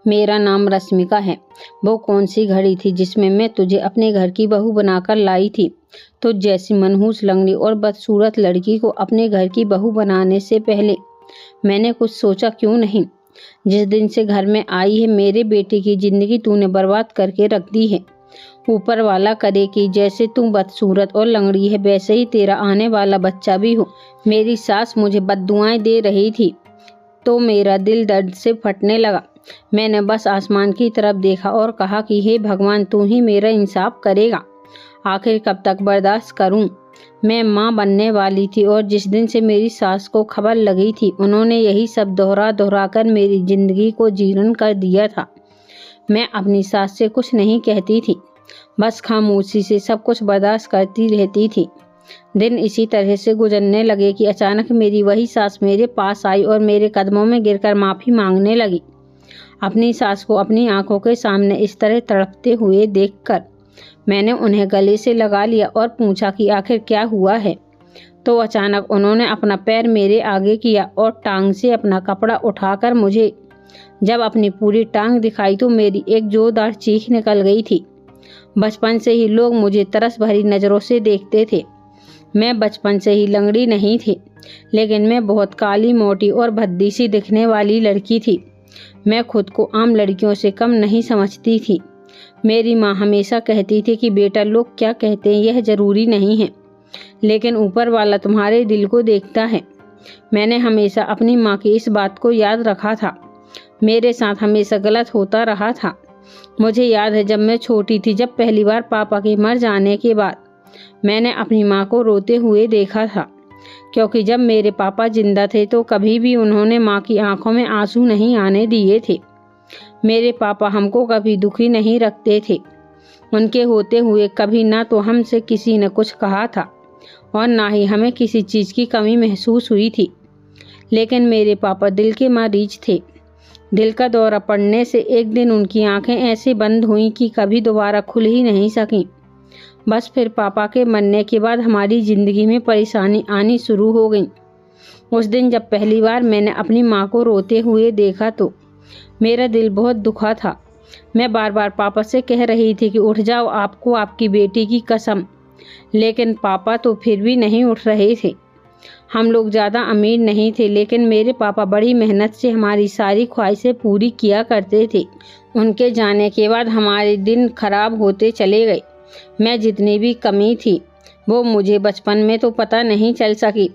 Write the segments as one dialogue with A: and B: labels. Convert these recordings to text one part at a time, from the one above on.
A: मेरा नाम रश्मिका है। वो कौन सी घड़ी थी जिसमें मैं तुझे अपने घर की बहू बनाकर लाई थी? तुझ जैसी मनहूस, लंगड़ी और बदसूरत लड़की को अपने घर की बहू बनाने से पहले मैंने कुछ सोचा क्यों नहीं? जिस दिन से घर में आई है, मेरे बेटे की जिंदगी तूने बर्बाद करके रख दी है। ऊपर वाला करे कि जैसे तू बदसूरत और लंगड़ी है, वैसे ही तेरा आने वाला बच्चा भी हो। मेरी सास मुझे बद्दुआएं दे रही थी तो मेरा दिल दर्द से फटने लगा। मैंने बस आसमान की तरफ देखा और कहा कि हे भगवान, तू ही मेरा इंसाफ करेगा। आखिर कब तक बर्दाश्त करूं? मैं माँ बनने वाली थी और जिस दिन से मेरी सास को खबर लगी थी, उन्होंने यही सब दोहरा दोहरा कर मेरी जिंदगी को जीर्ण कर दिया था। मैं अपनी सास से कुछ नहीं कहती थी, बस खामोशी से सब कुछ बर्दाश्त करती रहती थी। दिन इसी तरह से गुजरने लगे कि अचानक मेरी वही सास मेरे पास आई और मेरे कदमों में गिरकर माफ़ी मांगने लगी। अपनी सास को अपनी आंखों के सामने इस तरह तड़पते हुए देखकर मैंने उन्हें गले से लगा लिया और पूछा कि आखिर क्या हुआ है। तो अचानक उन्होंने अपना पैर मेरे आगे किया और टांग से अपना कपड़ा उठाकर मुझे जब अपनी पूरी टांग दिखाई तो मेरी एक जोरदार चीख निकल गई थी। बचपन से ही लोग मुझे तरस भरी नज़रों से देखते थे। मैं बचपन से ही लंगड़ी नहीं थी, लेकिन मैं बहुत काली, मोटी और भद्दी सी दिखने वाली लड़की थी। मैं खुद को आम लड़कियों से कम नहीं समझती थी। मेरी माँ हमेशा कहती थी कि बेटा, लोग क्या कहते हैं यह ज़रूरी नहीं है, लेकिन ऊपर वाला तुम्हारे दिल को देखता है। मैंने हमेशा अपनी माँ की इस बात को याद रखा था। मेरे साथ हमेशा गलत होता रहा था। मुझे याद है जब मैं छोटी थी, जब पहली बार पापा के मर जाने के बाद मैंने अपनी माँ को रोते हुए देखा था, क्योंकि जब मेरे पापा जिंदा थे तो कभी भी उन्होंने माँ की आंखों में आंसू नहीं आने दिए थे। मेरे पापा हमको कभी दुखी नहीं रखते थे। उनके होते हुए कभी ना तो हमसे किसी ने कुछ कहा था और ना ही हमें किसी चीज़ की कमी महसूस हुई थी। लेकिन मेरे पापा दिल के मरीज थे। दिल का दौरा पड़ने से एक दिन उनकी आंखें ऐसे बंद हुईं कि कभी दोबारा खुल ही नहीं सकीं। बस फिर पापा के मरने के बाद हमारी ज़िंदगी में परेशानी आनी शुरू हो गई। उस दिन जब पहली बार मैंने अपनी माँ को रोते हुए देखा तो मेरा दिल बहुत दुखा था। मैं बार बार पापा से कह रही थी कि उठ जाओ, आपको आपकी बेटी की कसम, लेकिन पापा तो फिर भी नहीं उठ रहे थे। हम लोग ज़्यादा अमीर नहीं थे, लेकिन मेरे पापा बड़ी मेहनत से हमारी सारी ख्वाहिशें पूरी किया करते थे। उनके जाने के बाद हमारे दिन खराब होते चले गए। मैं जितनी भी कमी थी वो मुझे बचपन में तो पता नहीं चल सकी,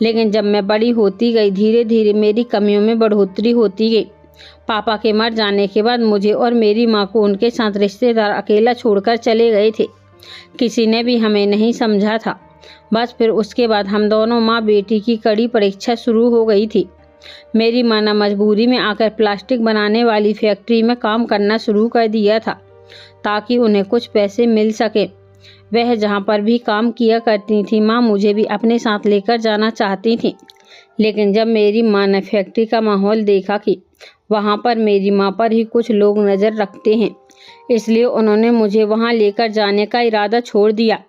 A: लेकिन जब मैं बड़ी होती गई धीरे धीरे मेरी कमियों में बढ़ोतरी होती गई। पापा के मर जाने के बाद मुझे और मेरी माँ को उनके साथ रिश्तेदार अकेला छोड़कर चले गए थे। किसी ने भी हमें नहीं समझा था। बस फिर उसके बाद हम दोनों माँ बेटी की कड़ी परीक्षा शुरू हो गई थी। मेरी माँ ने मजबूरी में आकर प्लास्टिक बनाने वाली फैक्ट्री में काम करना शुरू कर दिया था ताकि उन्हें कुछ पैसे मिल सके। वह जहाँ पर भी काम किया करती थी, माँ मुझे भी अपने साथ लेकर जाना चाहती थी। लेकिन जब मेरी माँ ने फैक्ट्री का माहौल देखा कि वहाँ पर मेरी माँ पर ही कुछ लोग नज़र रखते हैं, इसलिए उन्होंने मुझे वहाँ लेकर जाने का इरादा छोड़ दिया।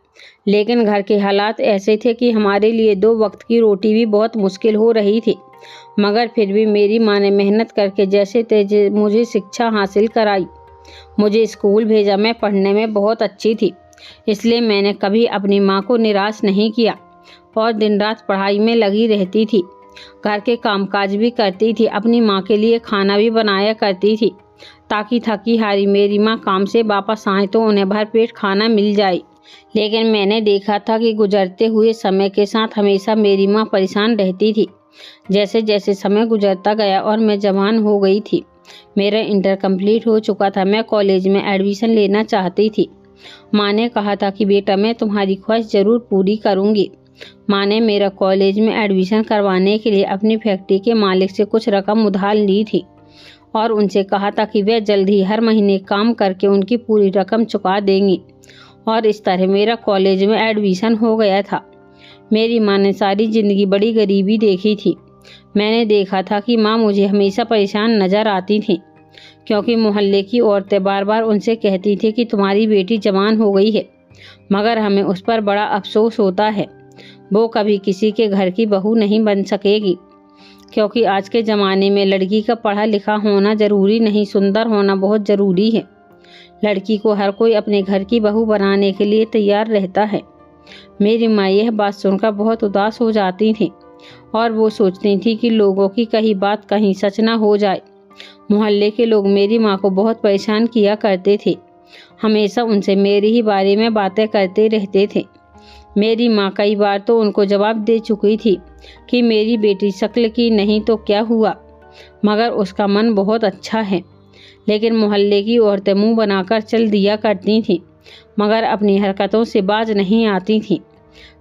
A: लेकिन घर के हालात ऐसे थे कि हमारे लिए 2 वक्त की रोटी भी बहुत मुश्किल हो रही थी। मगर फिर भी मेरी माँ ने मेहनत करके जैसे तैसे मुझे शिक्षा हासिल कराई। मुझे स्कूल भेजा। मैं पढ़ने में बहुत अच्छी थी, इसलिए मैंने कभी अपनी माँ को निराश नहीं किया और दिन रात पढ़ाई में लगी रहती थी। घर के कामकाज भी करती थी, अपनी माँ के लिए खाना भी बनाया करती थी ताकि थकी हारी मेरी माँ काम से वापस आए तो उन्हें भरपेट खाना मिल जाए। लेकिन मैंने देखा था कि गुजरते हुए समय के साथ हमेशा मेरी माँ परेशान रहती थी। जैसे जैसे समय गुजरता गया और मैं जवान हो गई थी, मेरा इंटर कंप्लीट हो चुका था, मैं कॉलेज में एडमिशन लेना चाहती थी। माँ ने कहा था कि बेटा, मैं तुम्हारी ख्वाहिश ज़रूर पूरी करूँगी। माँ ने मेरा कॉलेज में एडमिशन करवाने के लिए अपनी फैक्ट्री के मालिक से कुछ रकम उधार ली थी और उनसे कहा था कि वे जल्द ही हर महीने काम करके उनकी पूरी रकम चुका देंगी। और इस तरह मेरा कॉलेज में एडमिशन हो गया था। मेरी माँ ने सारी ज़िंदगी बड़ी गरीबी देखी थी। मैंने देखा था कि माँ मुझे हमेशा परेशान नज़र आती थी, क्योंकि मोहल्ले की औरतें बार बार उनसे कहती थी कि तुम्हारी बेटी जवान हो गई है, मगर हमें उस पर बड़ा अफसोस होता है। वो कभी किसी के घर की बहू नहीं बन सकेगी। क्योंकि आज के ज़माने में लड़की का पढ़ा लिखा होना ज़रूरी नहीं, सुंदर होना बहुत ज़रूरी है। लड़की को हर कोई अपने घर की बहू बनाने के लिए तैयार रहता है। मेरी माँ यह बात सुनकर बहुत उदास हो जाती थी और वो सोचती थी कि लोगों की कही बात कहीं सच ना हो जाए। मोहल्ले के लोग मेरी माँ को बहुत परेशान किया करते थे, हमेशा उनसे मेरे ही बारे में बातें करते रहते थे। मेरी माँ कई बार तो उनको जवाब दे चुकी थी कि मेरी बेटी शक्ल की नहीं तो क्या हुआ, मगर उसका मन बहुत अच्छा है। लेकिन मोहल्ले की औरतें मुंह बनाकर चल दिया करती थीं, मगर अपनी हरकतों से बाज नहीं आती थीं।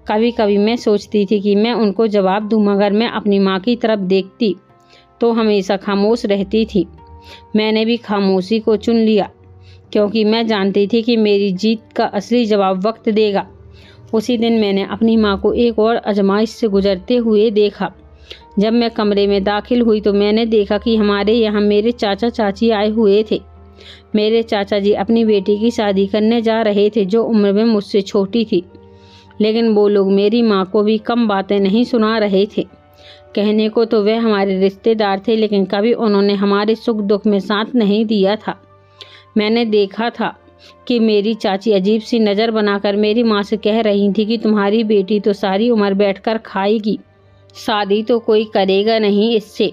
A: कभी कभी मैं सोचती थी कि मैं उनको जवाब दूं, मगर मैं अपनी माँ की तरफ देखती तो हमेशा खामोश रहती थी। मैंने भी खामोशी को चुन लिया, क्योंकि मैं जानती थी कि मेरी जीत का असली जवाब वक्त देगा। उसी दिन मैंने अपनी माँ को एक और आजमाइश से गुजरते हुए देखा। जब मैं कमरे में दाखिल हुई तो मैंने देखा कि हमारे यहाँ मेरे चाचा चाची आए हुए थे। मेरे चाचा जी अपनी बेटी की शादी करने जा रहे थे, जो उम्र में मुझसे छोटी थी। लेकिन वो लोग मेरी माँ को भी कम बातें नहीं सुना रहे थे। कहने को तो वे हमारे रिश्तेदार थे, लेकिन कभी उन्होंने हमारे सुख दुख में साथ नहीं दिया था। मैंने देखा था कि मेरी चाची अजीब सी नज़र बनाकर मेरी माँ से कह रही थी कि तुम्हारी बेटी तो सारी उम्र बैठकर खाएगी, शादी तो कोई करेगा नहीं इससे।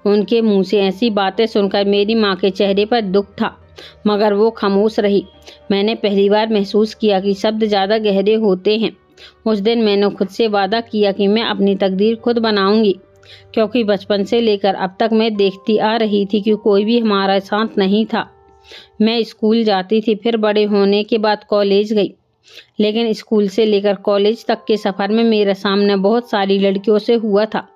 A: उनके मुंह से ऐसी बातें सुनकर मेरी माँ के चेहरे पर दुख था, मगर वो खामोश रही। मैंने पहली बार महसूस किया कि शब्द ज़्यादा गहरे होते हैं। उस दिन मैंने खुद से वादा किया कि मैं अपनी तकदीर खुद बनाऊंगी, क्योंकि बचपन से लेकर अब तक मैं देखती आ रही थी कि कोई भी हमारा साथ नहीं था। मैं स्कूल जाती थी, फिर बड़े होने के बाद कॉलेज गई, लेकिन स्कूल से लेकर कॉलेज तक के सफ़र में मेरा सामना बहुत सारी लड़कियों से हुआ था,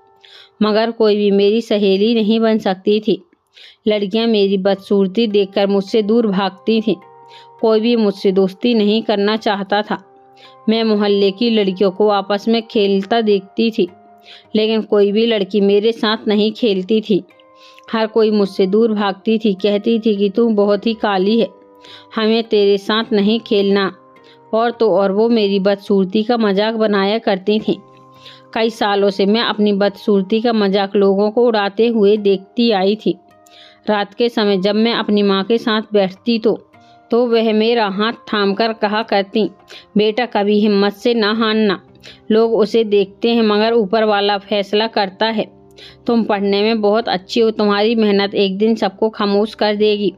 A: मगर कोई भी मेरी सहेली नहीं बन सकती थी। लड़कियां मेरी बदसूरती देखकर मुझसे दूर भागती थीं। कोई भी मुझसे दोस्ती नहीं करना चाहता था। मैं मोहल्ले की लड़कियों को आपस में खेलता देखती थी, लेकिन कोई भी लड़की मेरे साथ नहीं खेलती थी। हर कोई मुझसे दूर भागती थी, कहती थी कि तू बहुत ही काली है, हमें तेरे साथ नहीं खेलना। और तो और वो मेरी बदसूरती का मजाक बनाया करती थीं। कई सालों से मैं अपनी बदसूरती का मजाक लोगों को उड़ाते हुए देखती आई थी। रात के समय जब मैं अपनी माँ के साथ बैठती तो वह मेरा हाथ थामकर कहा करती, बेटा कभी हिम्मत से ना हारना, लोग उसे देखते हैं मगर ऊपर वाला फैसला करता है। तुम पढ़ने में बहुत अच्छी हो, तुम्हारी मेहनत एक दिन सबको खामोश कर देगी।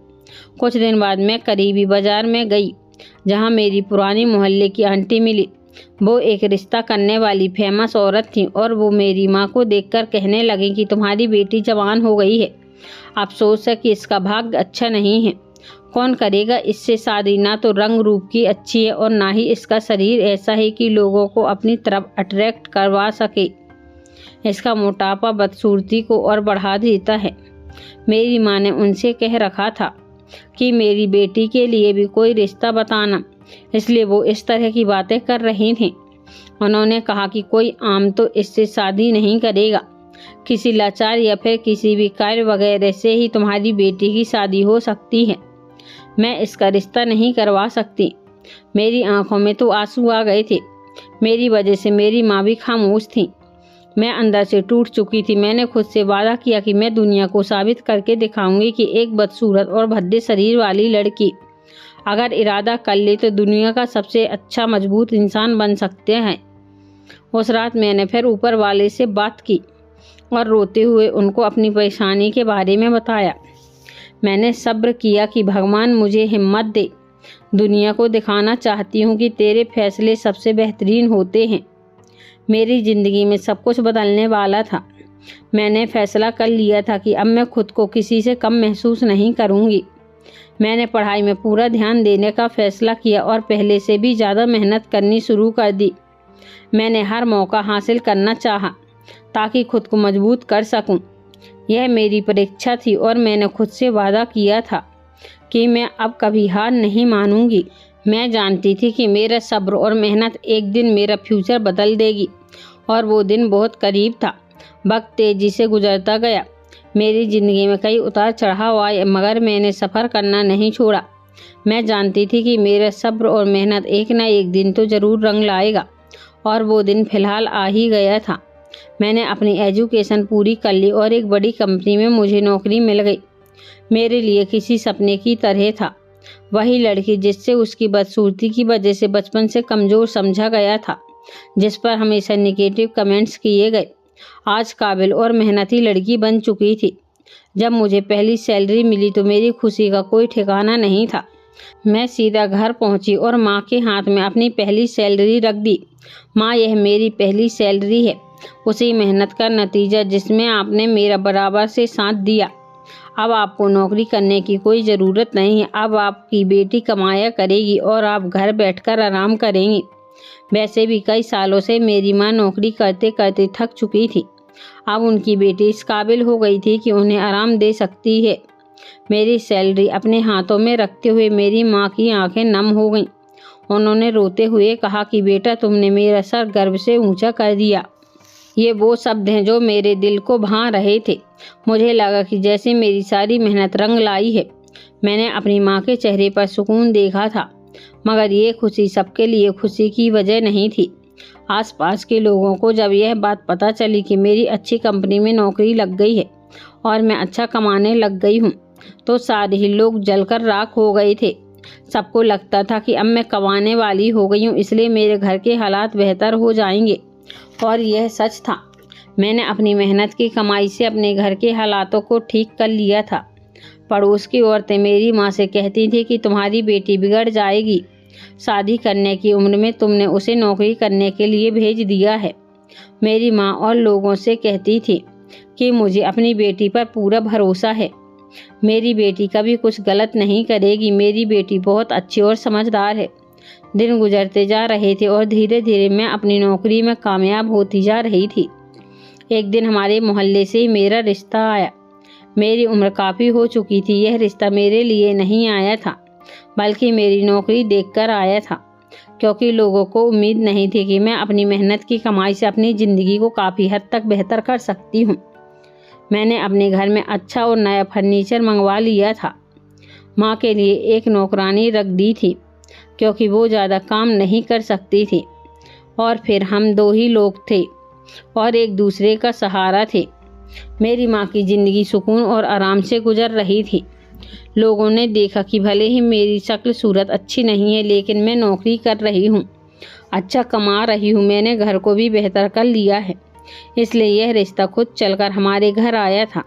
A: कुछ दिन बाद मैं करीबी बाजार में गई, जहाँ मेरी पुरानी मोहल्ले की आंटी मिली। वो एक रिश्ता करने वाली फेमस औरत थी और वो मेरी माँ को देखकर कहने लगी कि तुम्हारी बेटी जवान हो गई है, अफसोस है कि इसका भाग्य अच्छा नहीं है। कौन करेगा इससे शादी, ना तो रंग रूप की अच्छी है और ना ही इसका शरीर ऐसा है कि लोगों को अपनी तरफ अट्रैक्ट करवा सके। इसका मोटापा बदसूरती को और बढ़ा देता है। मेरी माँ ने उनसे कह रखा था कि मेरी बेटी के लिए भी कोई रिश्ता बताना, इसलिए वो इस तरह की बातें कर रही थीं। उन्होंने कहा कि कोई आम तो इससे शादी नहीं करेगा, किसी लाचार या फिर किसी भी कार्य वगैरह से ही तुम्हारी बेटी की शादी हो सकती है। मैं इसका रिश्ता नहीं करवा सकती। मेरी आंखों में तो आंसू आ गए थे। मेरी वजह से मेरी माँ भी खामोश थी। मैं अंदर से टूट चुकी थी। मैंने खुद से वादा किया कि मैं दुनिया को साबित करके दिखाऊंगी कि एक बदसूरत और भद्दे शरीर वाली लड़की अगर इरादा कर ले तो दुनिया का सबसे अच्छा मजबूत इंसान बन सकते हैं। उस रात मैंने फिर ऊपर वाले से बात की और रोते हुए उनको अपनी परेशानी के बारे में बताया। मैंने सब्र किया कि भगवान मुझे हिम्मत दे। दुनिया को दिखाना चाहती हूँ कि तेरे फैसले सबसे बेहतरीन होते हैं। मेरी ज़िंदगी में सब कुछ बदलने वाला था। मैंने फैसला कर लिया था कि अब मैं खुद को किसी से कम महसूस नहीं करूँगी। मैंने पढ़ाई में पूरा ध्यान देने का फैसला किया और पहले से भी ज़्यादा मेहनत करनी शुरू कर दी। मैंने हर मौका हासिल करना चाहा ताकि खुद को मजबूत कर सकूं। यह मेरी परीक्षा थी और मैंने खुद से वादा किया था कि मैं अब कभी हार नहीं मानूंगी। मैं जानती थी कि मेरा सब्र और मेहनत एक दिन मेरा फ्यूचर बदल देगी और वो दिन बहुत करीब था। वक्त तेजी से गुजरता गया। मेरी ज़िंदगी में कई उतार चढ़ाव आए, मगर मैंने सफ़र करना नहीं छोड़ा। मैं जानती थी कि मेरा सब्र और मेहनत एक न एक दिन तो ज़रूर रंग लाएगा और वो दिन फ़िलहाल आ ही गया था। मैंने अपनी एजुकेशन पूरी कर ली और एक बड़ी कंपनी में मुझे नौकरी मिल गई। मेरे लिए किसी सपने की तरह था। वही लड़की जिससे उसकी बदसूरती की वजह से बचपन से कमज़ोर समझा गया था, जिस पर हमेशा नेगेटिव कमेंट्स किए गए, आज काबिल और मेहनती लड़की बन चुकी थी। जब मुझे पहली सैलरी मिली तो मेरी खुशी का कोई ठिकाना नहीं था। मैं सीधा घर पहुंची और माँ के हाथ में अपनी पहली सैलरी रख दी। माँ, यह मेरी पहली सैलरी है, उसी मेहनत का नतीजा जिसमें आपने मेरा बराबर से साथ दिया। अब आपको नौकरी करने की कोई ज़रूरत नहीं है। अब आपकी बेटी कमाया करेगी और आप घर बैठकर आराम करेंगी। वैसे भी कई सालों से मेरी माँ नौकरी करते करते थक चुकी थी। अब उनकी बेटी इस काबिल हो गई थी कि उन्हें आराम दे सकती है। मेरी सैलरी अपने हाथों में रखते हुए मेरी माँ की आंखें नम हो गईं। उन्होंने रोते हुए कहा कि बेटा, तुमने मेरा सर गर्व से ऊंचा कर दिया। ये वो शब्द हैं जो मेरे दिल को भा रहे थे। मुझे लगा कि जैसे मेरी सारी मेहनत रंग लाई है। मैंने अपनी माँ के चेहरे पर सुकून देखा था, मगर ये खुशी सबके लिए खुशी की वजह नहीं थी। आसपास के लोगों को जब यह बात पता चली कि मेरी अच्छी कंपनी में नौकरी लग गई है और मैं अच्छा कमाने लग गई हूँ, तो सारे ही लोग जलकर राख हो गए थे। सबको लगता था कि अब मैं कमाने वाली हो गई हूँ, इसलिए मेरे घर के हालात बेहतर हो जाएंगे। और यह सच था। मैंने अपनी मेहनत की कमाई से अपने घर के हालातों को ठीक कर लिया था। पड़ोस की औरतें मेरी माँ से कहती थी कि तुम्हारी बेटी बिगड़ जाएगी, शादी करने की उम्र में तुमने उसे नौकरी करने के लिए भेज दिया है। मेरी माँ और लोगों से कहती थी कि मुझे अपनी बेटी पर पूरा भरोसा है। मेरी बेटी कभी कुछ गलत नहीं करेगी। मेरी बेटी बहुत अच्छी और समझदार है। दिन गुजरते जा रहे थे और धीरे धीरे मैं अपनी नौकरी में कामयाब होती जा रही थी। एक दिन हमारे मोहल्ले से ही मेरा रिश्ता आया। मेरी उम्र काफ़ी हो चुकी थी। यह रिश्ता मेरे लिए नहीं आया था, बल्कि मेरी नौकरी देखकर आया था, क्योंकि लोगों को उम्मीद नहीं थी कि मैं अपनी मेहनत की कमाई से अपनी ज़िंदगी को काफ़ी हद तक बेहतर कर सकती हूँ। मैंने अपने घर में अच्छा और नया फर्नीचर मंगवा लिया था। माँ के लिए एक नौकरानी रख दी थी, क्योंकि वो ज़्यादा काम नहीं कर सकती थी। और फिर हम दो ही लोग थे और एक दूसरे का सहारा थे। मेरी माँ की ज़िंदगी सुकून और आराम से गुजर रही थी। लोगों ने देखा कि भले ही मेरी शक्ल सूरत अच्छी नहीं है, लेकिन मैं नौकरी कर रही हूँ, अच्छा कमा रही हूँ। मैंने घर को भी बेहतर कर लिया है, इसलिए यह रिश्ता खुद चलकर हमारे घर आया था।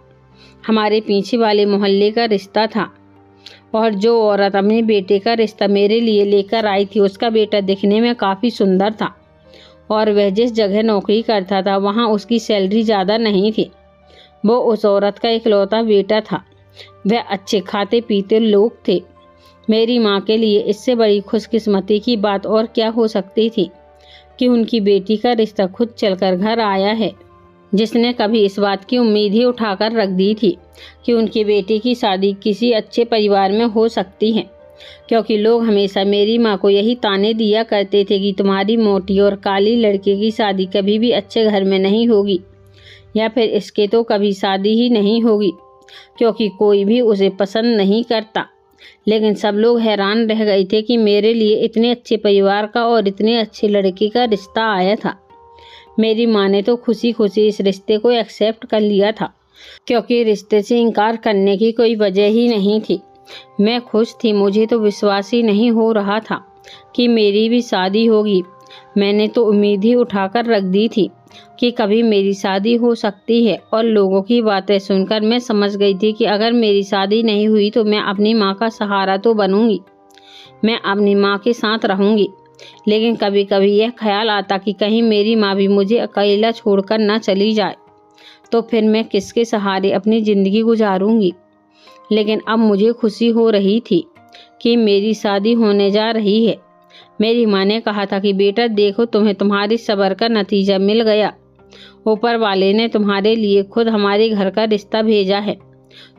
A: हमारे पीछे वाले मोहल्ले का रिश्ता था। और जो औरत अपने बेटे का रिश्ता मेरे लिए लेकर आई थी, उसका बेटा दिखने में काफ़ी सुंदर था और वह जिस जगह नौकरी करता था वहाँ उसकी सैलरी ज़्यादा नहीं थी। वो उस औरत का इकलौता बेटा था। वह अच्छे खाते पीते लोग थे। मेरी माँ के लिए इससे बड़ी खुशकिस्मती की बात और क्या हो सकती थी कि उनकी बेटी का रिश्ता खुद चलकर घर आया है, जिसने कभी इस बात की उम्मीद ही उठाकर रख दी थी कि उनकी बेटी की शादी किसी अच्छे परिवार में हो सकती है। क्योंकि लोग हमेशा मेरी माँ को यही ताने दिया करते थे कि तुम्हारी मोटी और काली लड़की की शादी कभी भी अच्छे घर में नहीं होगी, या फिर इसके तो कभी शादी ही नहीं होगी, क्योंकि कोई भी उसे पसंद नहीं करता। लेकिन सब लोग हैरान रह गए थे कि मेरे लिए इतने अच्छे परिवार का और इतने अच्छे लड़के का रिश्ता आया था। मेरी माँ ने तो खुशी खुशी इस रिश्ते को एक्सेप्ट कर लिया था, क्योंकि रिश्ते से इनकार करने की कोई वजह ही नहीं थी। मैं खुश थी। मुझे तो विश्वास ही नहीं हो रहा था कि मेरी भी शादी होगी। मैंने तो उम्मीद ही उठाकर रख दी थी कि कभी मेरी शादी हो सकती है। और लोगों की बातें सुनकर मैं समझ गई थी कि अगर मेरी शादी नहीं हुई तो मैं अपनी माँ का सहारा तो बनूंगी, मैं अपनी माँ के साथ रहूंगी। लेकिन कभी कभी यह ख्याल आता कि कहीं मेरी माँ भी मुझे अकेला छोड़कर ना चली जाए, तो फिर मैं किसके सहारे अपनी ज़िंदगी गुजारूंगी। लेकिन अब मुझे खुशी हो रही थी कि मेरी शादी होने जा रही है। मेरी माँ ने कहा था कि बेटा देखो, तुम्हें तुम्हारी सब्र का नतीजा मिल गया। ऊपर वाले ने तुम्हारे लिए खुद हमारे घर का रिश्ता भेजा है।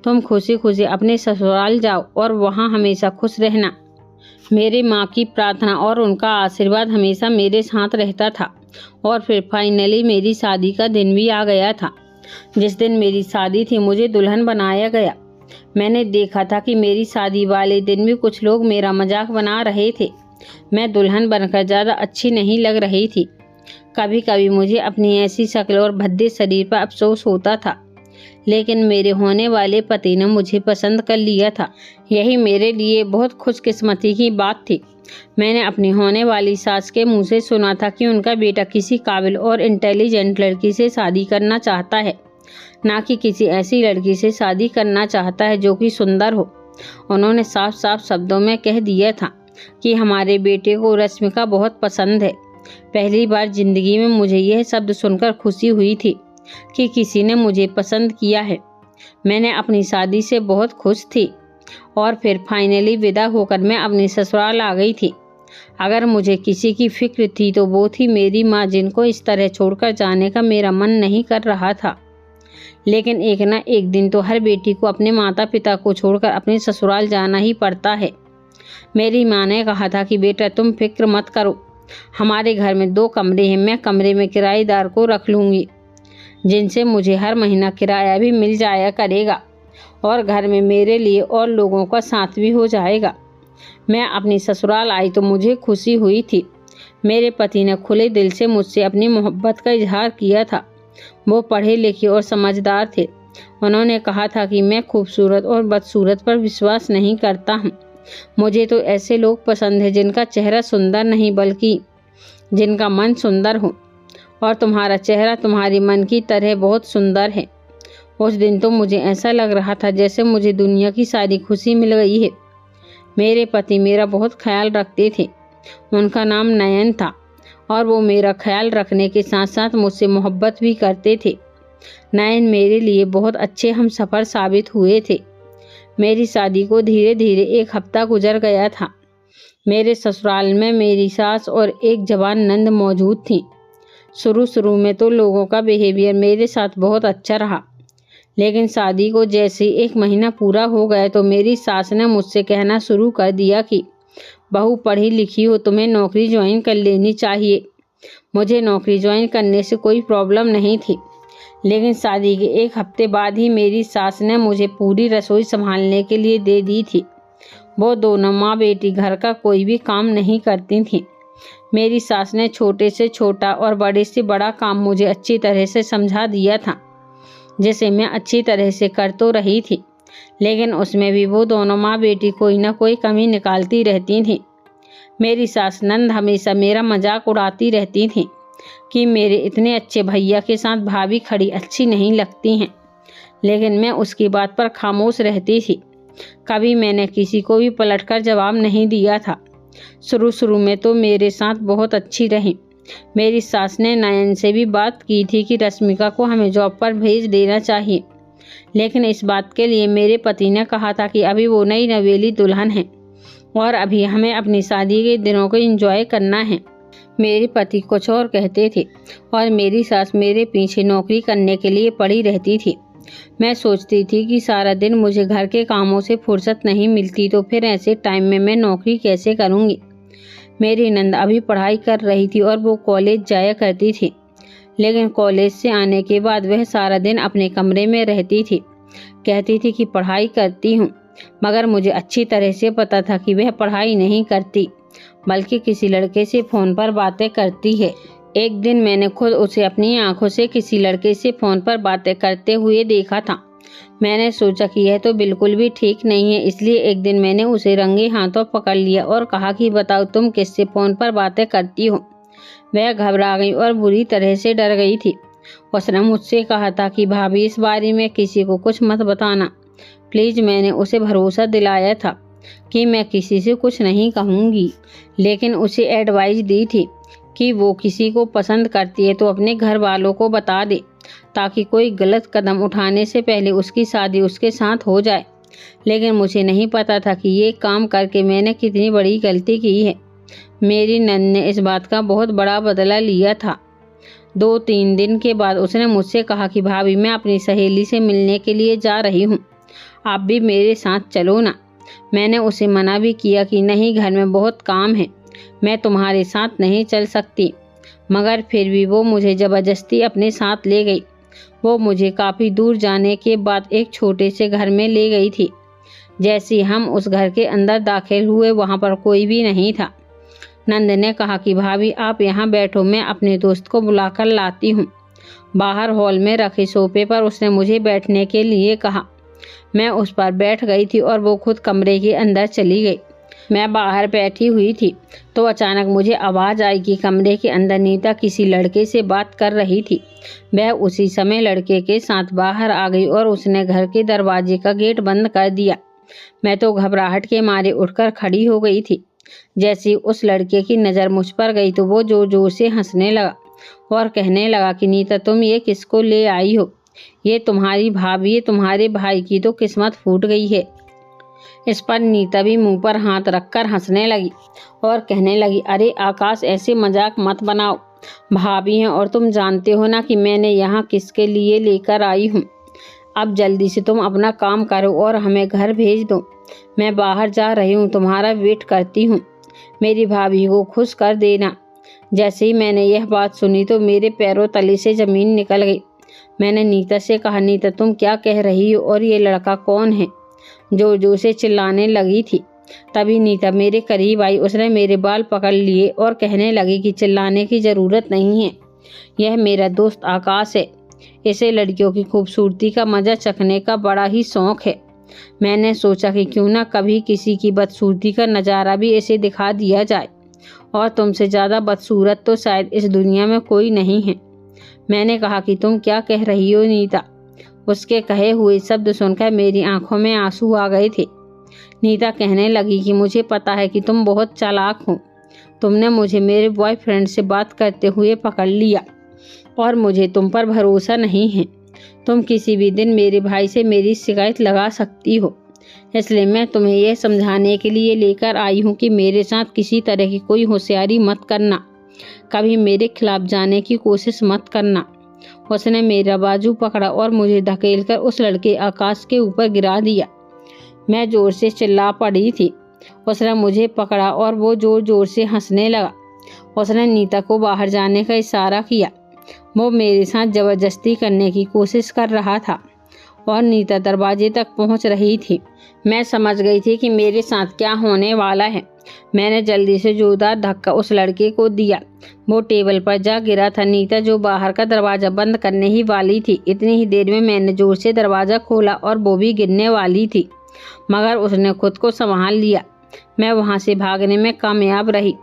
A: तुम खुशी खुशी अपने ससुराल जाओ और वहाँ हमेशा खुश रहना। मेरी माँ की प्रार्थना और उनका आशीर्वाद हमेशा मेरे साथ रहता था। और फिर फाइनली मेरी शादी का दिन भी आ गया था। जिस दिन मेरी शादी थी मुझे दुल्हन बनाया गया। मैंने देखा था कि मेरी शादी वाले दिन भी कुछ लोग मेरा मजाक बना रहे थे। मैं दुल्हन बनकर ज़्यादा अच्छी नहीं लग रही थी। कभी कभी मुझे अपनी ऐसी शक्ल और भद्दे शरीर पर अफसोस होता था, लेकिन मेरे होने वाले पति ने मुझे पसंद कर लिया था। यही मेरे लिए बहुत खुशकिस्मती की बात थी। मैंने अपनी होने वाली सास के मुंह से सुना था कि उनका बेटा किसी काबिल और इंटेलिजेंट लड़की से शादी करना चाहता है, ना कि किसी ऐसी लड़की से शादी करना चाहता है जो कि सुंदर हो। उन्होंने साफ साफ शब्दों में कह दिया था कि हमारे बेटे को रश्मिका बहुत पसंद है। पहली बार जिंदगी में मुझे यह शब्द सुनकर खुशी हुई थी कि किसी ने मुझे पसंद किया है। मैंने अपनी शादी से बहुत खुश थी और फिर फाइनली विदा होकर मैं अपनी ससुराल आ गई थी। अगर मुझे किसी की फिक्र थी तो वो थी मेरी माँ, जिनको इस तरह छोड़कर जाने का मेरा मन नहीं कर रहा था। लेकिन एक ना एक दिन तो हर बेटी को अपने माता पिता को छोड़कर अपने ससुराल जाना ही पड़ता है। मेरी माँ ने कहा था कि बेटा तुम फिक्र मत करो, हमारे घर में 2 कमरे हैं, मैं कमरे में किराएदार को रख लूँगी जिनसे मुझे हर महीना किराया भी मिल जाया करेगा और घर में मेरे लिए और लोगों का साथ भी हो जाएगा। मैं अपनी ससुराल आई तो मुझे खुशी हुई थी। मेरे पति ने खुले दिल से मुझसे अपनी मोहब्बत का इजहार किया था। वो पढ़े लिखे और समझदार थे। उन्होंने कहा था कि मैं खूबसूरत और बदसूरत पर विश्वास नहीं करता हूँ। मुझे तो ऐसे लोग पसंद है जिनका चेहरा सुंदर नहीं बल्कि जिनका मन सुंदर हो, और तुम्हारा चेहरा तुम्हारे मन की तरह बहुत सुंदर है। उस दिन तो मुझे ऐसा लग रहा था जैसे मुझे दुनिया की सारी खुशी मिल गई है। मेरे पति मेरा बहुत ख्याल रखते थे। उनका नाम नयन था और वो मेरा ख्याल रखने के साथ साथ मुझसे मोहब्बत भी करते थे। नयन मेरे लिए बहुत अच्छे हमसफ़र साबित हुए थे। मेरी शादी को धीरे धीरे 1 हफ्ता गुजर गया था। मेरे ससुराल में मेरी सास और एक जवान नंद मौजूद थी। शुरू में तो लोगों का बिहेवियर मेरे साथ बहुत अच्छा रहा, लेकिन शादी को जैसे 1 महीना पूरा हो गया तो मेरी सास ने मुझसे कहना शुरू कर दिया कि बहू पढ़ी लिखी हो, तुम्हें नौकरी ज्वाइन कर लेनी चाहिए। मुझे नौकरी ज्वाइन करने से कोई प्रॉब्लम नहीं थी, लेकिन शादी के 1 हफ्ते बाद ही मेरी सास ने मुझे पूरी रसोई संभालने के लिए दे दी थी। वो दोनों माँ बेटी घर का कोई भी काम नहीं करती थीं। मेरी सास ने छोटे से छोटा और बड़े से बड़ा काम मुझे अच्छी तरह से समझा दिया था, जिसे मैं अच्छी तरह से कर तो रही थी, लेकिन उसमें भी वो दोनों माँ बेटी कोई ना कोई कमी निकालती रहती थीं। मेरी सास नंद हमेशा मेरा मजाक उड़ाती रहती थी कि मेरे इतने अच्छे भैया के साथ भाभी खड़ी अच्छी नहीं लगती हैं, लेकिन मैं उसकी बात पर खामोश रहती थी। कभी मैंने किसी को भी पलटकर जवाब नहीं दिया था। शुरू में तो मेरे साथ बहुत अच्छी रही। मेरी सास ने नयन से भी बात की थी कि रश्मिका को हमें जॉब पर भेज देना चाहिए, लेकिन इस बात के लिए मेरे पति ने कहा था कि अभी वो नई नवेली दुल्हन है और अभी हमें अपनी शादी के दिनों को एंजॉय करना है। मेरे पति कुछ और कहते थे और मेरी सास मेरे पीछे नौकरी करने के लिए पड़ी रहती थी। मैं सोचती थी कि सारा दिन मुझे घर के कामों से फुर्सत नहीं मिलती, तो फिर ऐसे टाइम में मैं नौकरी कैसे करूँगी। मेरी नंद अभी पढ़ाई कर रही थी और वो कॉलेज जाया करती थी, लेकिन कॉलेज से आने के बाद वह सारा दिन अपने कमरे में रहती थी। कहती थी कि पढ़ाई करती हूँ, मगर मुझे अच्छी तरह से पता था कि वह पढ़ाई नहीं करती, बल्कि किसी लड़के से फ़ोन पर बातें करती है। एक दिन मैंने खुद उसे अपनी आंखों से किसी लड़के से फ़ोन पर बातें करते हुए देखा था। मैंने सोचा कि यह तो बिल्कुल भी ठीक नहीं है, इसलिए एक दिन मैंने उसे रंगे हाथों पकड़ लिया और कहा कि बताओ तुम किससे फ़ोन पर बातें करती हो। वह घबरा गई और बुरी तरह से डर गई थी। उसने मुझसे कहा था कि भाभी इस बारे में किसी को कुछ मत बताना प्लीज़। मैंने उसे भरोसा दिलाया था कि मैं किसी से कुछ नहीं कहूँगी, लेकिन उसे एडवाइस दी थी कि वो किसी को पसंद करती है तो अपने घर वालों को बता दे, ताकि कोई गलत कदम उठाने से पहले उसकी शादी उसके साथ हो जाए। लेकिन मुझे नहीं पता था कि ये काम करके मैंने कितनी बड़ी गलती की है। मेरी नंद ने इस बात का बहुत बड़ा बदला लिया था। 2-3 दिन के बाद उसने मुझसे कहा कि भाभी मैं अपनी सहेली से मिलने के लिए जा रही हूँ, आप भी मेरे साथ चलो ना। मैंने उसे मना भी किया कि नहीं, घर में बहुत काम है, मैं तुम्हारे साथ नहीं चल सकती, मगर फिर भी वो मुझे ज़बरदस्ती अपने साथ ले गई। वो मुझे काफ़ी दूर जाने के बाद एक छोटे से घर में ले गई थी। जैसे हम उस घर के अंदर दाखिल हुए वहाँ पर कोई भी नहीं था। नंद ने कहा कि भाभी आप यहाँ बैठो, मैं अपने दोस्त को बुलाकर लाती हूँ। बाहर हॉल में रखे सोफे पर उसने मुझे बैठने के लिए कहा। मैं उस पर बैठ गई थी और वो खुद कमरे के अंदर चली गई। मैं बाहर बैठी हुई थी तो अचानक मुझे आवाज़ आई कि कमरे के अंदर नीता किसी लड़के से बात कर रही थी। वह उसी समय लड़के के साथ बाहर आ गई और उसने घर के दरवाजे का गेट बंद कर दिया। मैं तो घबराहट के मारे उठकर खड़ी हो गई थी। जैसे उस लड़के की नज़र मुझ पर गई तो वो जोर जोर से हंसने लगा और कहने लगा कि नीता तुम ये किसको ले आई हो? ये तुम्हारी भाभी, ये तुम्हारे भाई की तो किस्मत फूट गई है। इस पर नीता भी मुंह पर हाथ रखकर हंसने लगी और कहने लगी, अरे आकाश ऐसे मजाक मत बनाओ, भाभी हैं और तुम जानते हो ना कि मैंने यहाँ किसके लिए लेकर आई हूँ। अब जल्दी से तुम अपना काम करो और हमें घर भेज दो। मैं बाहर जा रही हूँ, तुम्हारा वेट करती हूँ। मेरी भाभी को खुश कर देना। जैसे ही मैंने यह बात सुनी तो मेरे पैरों तले से ज़मीन निकल गई। मैंने नीता से कहा, नीता तुम क्या कह रही हो और ये लड़का कौन है? जोर जोर से चिल्लाने लगी थी। तभी नीता मेरे करीब आई। उसने मेरे बाल पकड़ लिए और कहने लगी कि चिल्लाने की ज़रूरत नहीं है, यह मेरा दोस्त आकाश है। इसे लड़कियों की खूबसूरती का मज़ा चखने का बड़ा ही शौक़ है। मैंने सोचा कि क्यों ना कभी किसी की बदसूरती का नज़ारा भी इसे दिखा दिया जाए, और तुमसे ज़्यादा बदसूरत तो शायद इस दुनिया में कोई नहीं है। मैंने कहा कि तुम क्या कह रही हो नीता? उसके कहे हुए शब्द सुनकर मेरी आंखों में आंसू आ गए थे। नीता कहने लगी कि मुझे पता है कि तुम बहुत चालाक हो। तुमने मुझे मेरे बॉयफ्रेंड से बात करते हुए पकड़ लिया और मुझे तुम पर भरोसा नहीं है। तुम किसी भी दिन मेरे भाई से मेरी शिकायत लगा सकती हो, इसलिए मैं तुम्हें यह समझाने के लिए लेकर आई हूँ कि मेरे साथ किसी तरह की कोई होशियारी मत करना, कभी मेरे खिलाफ जाने की कोशिश मत करना। उसने मेरा बाजू पकड़ा और मुझे धकेलकर उस लड़के आकाश के ऊपर गिरा दिया। मैं जोर से चिल्ला पड़ी थी। उसने मुझे पकड़ा और वो जोर जोर से हंसने लगा। उसने नीता को बाहर जाने का इशारा किया। वो मेरे साथ ज़बरदस्ती करने की कोशिश कर रहा था और नीता दरवाजे तक पहुंच रही थी। मैं समझ गई थी कि मेरे साथ क्या होने वाला है। मैंने जल्दी से जोरदार धक्का उस लड़के को दिया। वो टेबल पर जा गिरा था। नीता जो बाहर का दरवाज़ा बंद करने ही वाली थी, इतनी ही देर में मैंने जोर से दरवाज़ा खोला और वो भी गिरने वाली थी, मगर उसने खुद को संभाल लिया। मैं वहाँ से भागने में कामयाब रही।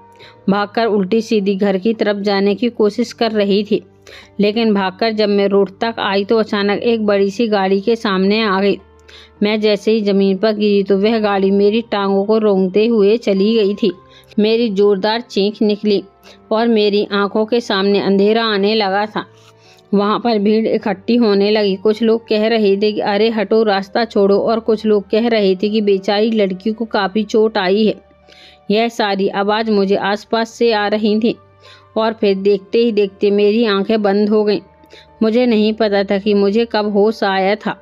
A: भागकर उल्टी सीधी घर की तरफ जाने की कोशिश कर रही थी, लेकिन भागकर जब मैं रोड तक आई तो अचानक एक बड़ी सी गाड़ी के सामने आ गई। मैं जैसे ही ज़मीन पर गिरी तो वह गाड़ी मेरी टांगों को रोंगते हुए चली गई थी। मेरी जोरदार चीख निकली और मेरी आंखों के सामने अंधेरा आने लगा था। वहाँ पर भीड़ इकट्ठी होने लगी। कुछ लोग कह रहे थे कि अरे हटो, रास्ता छोड़ो, और कुछ लोग कह रहे थे कि बेचारी लड़की को काफ़ी चोट आई है। यह सारी आवाज़ मुझे आसपास से आ रही थी और फिर देखते ही देखते मेरी आंखें बंद हो गईं। मुझे नहीं पता था कि मुझे कब होश आया था,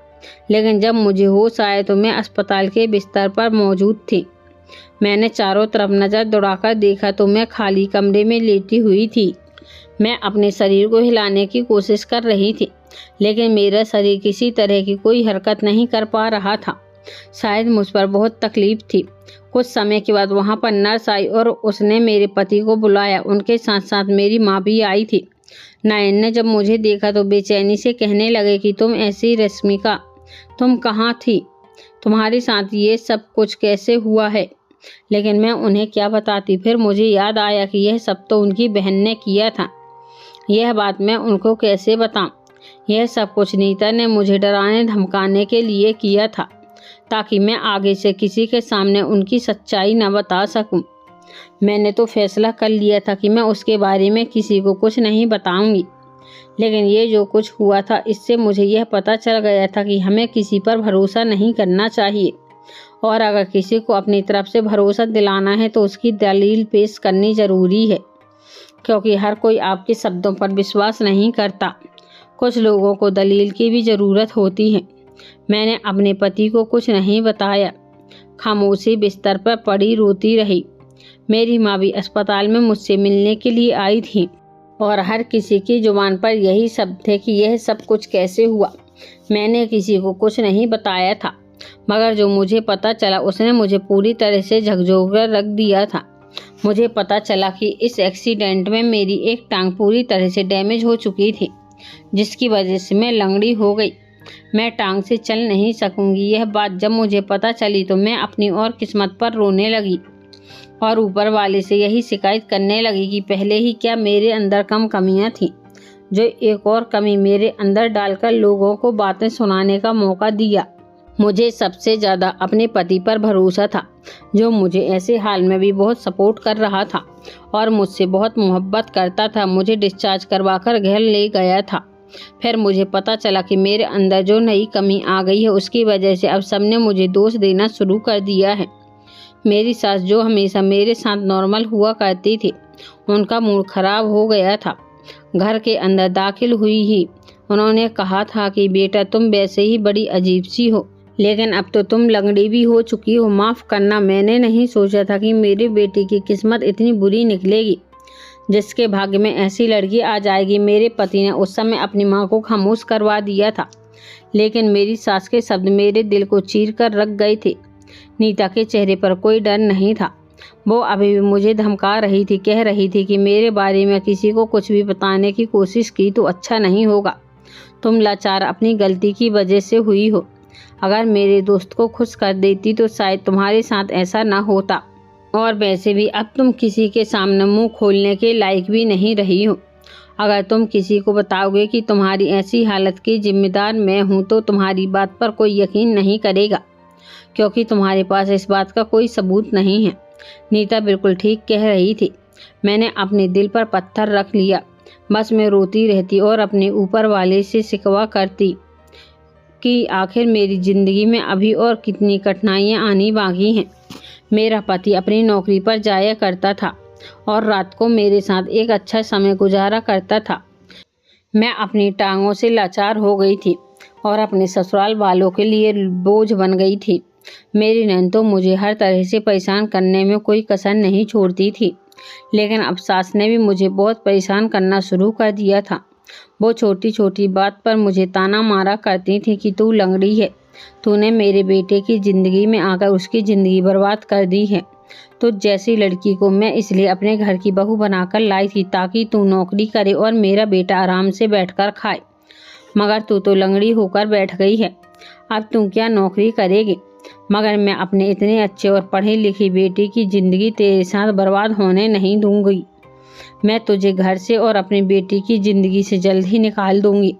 A: लेकिन जब मुझे होश आया तो मैं अस्पताल के बिस्तर पर मौजूद थी। मैंने चारों तरफ नज़र दौड़ाकर देखा तो मैं खाली कमरे में लेटी हुई थी। मैं अपने शरीर को हिलाने की कोशिश कर रही थी, लेकिन मेरा शरीर किसी तरह की कोई हरकत नहीं कर पा रहा था। शायद मुझ पर बहुत तकलीफ थी। कुछ समय के बाद वहाँ पर नर्स आई और उसने मेरे पति को बुलाया। उनके साथ साथ मेरी माँ भी आई थी। नयन ने जब मुझे देखा तो बेचैनी से कहने लगे कि तुम ऐसी रश्मिका, तुम कहाँ थी? तुम्हारे साथ ये सब कुछ कैसे हुआ है? लेकिन मैं उन्हें क्या बताती। फिर मुझे याद आया कि यह सब तो उनकी बहन ने किया था। यह बात मैं उनको कैसे बताऊं? यह सब कुछ नीता ने मुझे डराने धमकाने के लिए किया था, ताकि मैं आगे से किसी के सामने उनकी सच्चाई न बता सकूं। मैंने तो फैसला कर लिया था कि मैं उसके बारे में किसी को कुछ नहीं बताऊंगी, लेकिन ये जो कुछ हुआ था इससे मुझे यह पता चल गया था कि हमें किसी पर भरोसा नहीं करना चाहिए, और अगर किसी को अपनी तरफ से भरोसा दिलाना है तो उसकी दलील पेश करनी ज़रूरी है, क्योंकि हर कोई आपके शब्दों पर विश्वास नहीं करता। कुछ लोगों को दलील की भी ज़रूरत होती है। मैंने अपने पति को कुछ नहीं बताया। खामोशी बिस्तर पर पड़ी रोती रही। मेरी माँ भी अस्पताल में मुझसे मिलने के लिए आई थी और हर किसी की जुबान पर यही शब्द थे कि यह सब कुछ कैसे हुआ। मैंने किसी को कुछ नहीं बताया था, मगर जो मुझे पता चला उसने मुझे पूरी तरह से झकझोर कर रख दिया था। मुझे पता चला कि इस एक्सीडेंट में मेरी एक टांग पूरी तरह से डैमेज हो चुकी थी, जिसकी वजह से मैं लंगड़ी हो गई। मैं टांग से चल नहीं सकूंगी। यह बात जब मुझे पता चली तो मैं अपनी और किस्मत पर रोने लगी और ऊपर वाले से यही शिकायत करने लगी कि पहले ही क्या मेरे अंदर कम कमियां थीं, जो एक और कमी मेरे अंदर डालकर लोगों को बातें सुनाने का मौका दिया। मुझे सबसे ज़्यादा अपने पति पर भरोसा था, जो मुझे ऐसे हाल में भी बहुत सपोर्ट कर रहा था और मुझसे बहुत मोहब्बत करता था। मुझे डिस्चार्ज करवाकर घर ले गया था। फिर मुझे पता चला कि मेरे अंदर जो नई कमी आ गई है, उसकी वजह से अब सबने मुझे दोष देना शुरू कर दिया है। मेरी सास, जो हमेशा मेरे साथ नॉर्मल हुआ करती थी, उनका मूड खराब हो गया था। घर के अंदर दाखिल हुई ही उन्होंने कहा था कि बेटा, तुम वैसे ही बड़ी अजीब सी हो, लेकिन अब तो तुम लंगड़ी भी हो चुकी हो। माफ़ करना, मैंने नहीं सोचा था कि मेरी बेटी की किस्मत इतनी बुरी निकलेगी, जिसके भाग्य में ऐसी लड़की आ जाएगी। मेरे पति ने उस समय अपनी माँ को खामोश करवा दिया था, लेकिन मेरी सास के शब्द मेरे दिल को चीर कर रख गए थे। नीता के चेहरे पर कोई डर नहीं था। वो अभी भी मुझे धमका रही थी, कह रही थी कि मेरे बारे में किसी को कुछ भी बताने की कोशिश की तो अच्छा नहीं होगा। तुम लाचार अपनी गलती की वजह से हुई हो। अगर मेरे दोस्त को खुश कर देती तो शायद तुम्हारे साथ ऐसा ना होता। और वैसे भी अब तुम किसी के सामने मुंह खोलने के लायक भी नहीं रही हो। अगर तुम किसी को बताओगे कि तुम्हारी ऐसी हालत की जिम्मेदार मैं हूँ, तो तुम्हारी बात पर कोई यकीन नहीं करेगा, क्योंकि तुम्हारे पास इस बात का कोई सबूत नहीं है। नीता बिल्कुल ठीक कह रही थी। मैंने अपने दिल पर पत्थर रख लिया। बस मैं रोती रहती और अपने ऊपर वाले से शिकवा करती कि आखिर मेरी ज़िंदगी में अभी और कितनी कठिनाइयाँ आनी बाकी हैं। मेरा पति अपनी नौकरी पर जाया करता था और रात को मेरे साथ एक अच्छा समय गुजारा करता था। मैं अपनी टांगों से लाचार हो गई थी और अपने ससुराल वालों के लिए बोझ बन गई थी। मेरी नंद तो मुझे हर तरह से परेशान करने में कोई कसर नहीं छोड़ती थी, लेकिन अब सास ने भी मुझे बहुत परेशान करना शुरू कर दिया था। वो छोटी छोटी बात पर मुझे ताना मारा करती थी कि तू लंगड़ी है, तूने मेरे बेटे की ज़िंदगी में आकर उसकी ज़िंदगी बर्बाद कर दी है। तो जैसी लड़की को मैं इसलिए अपने घर की बहू बनाकर लाई थी ताकि तू नौकरी करे और मेरा बेटा आराम से बैठकर खाए, मगर तू तो लंगड़ी होकर बैठ गई है। अब तू क्या नौकरी करेगी? मगर मैं अपने इतने अच्छे और पढ़ी लिखी बेटी की ज़िंदगी तेरे साथ बर्बाद होने नहीं दूंगी। मैं तुझे घर से और अपनी बेटी की ज़िंदगी से जल्द ही निकाल दूंगी।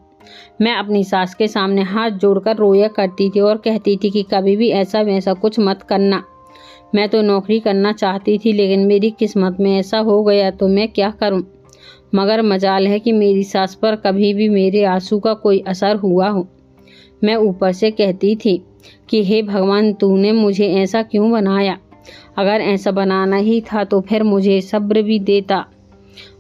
A: मैं अपनी सास के सामने हाथ जोड़कर रोया करती थी और कहती थी कि कभी भी ऐसा वैसा कुछ मत करना। मैं तो नौकरी करना चाहती थी, लेकिन मेरी किस्मत में ऐसा हो गया तो मैं क्या करूं? मगर मजाल है कि मेरी सास पर कभी भी मेरे आंसू का कोई असर हुआ हो। मैं ऊपर से कहती थी कि हे भगवान, तूने मुझे ऐसा क्यों बनाया? अगर ऐसा बनाना ही था तो फिर मुझे सब्र भी देता।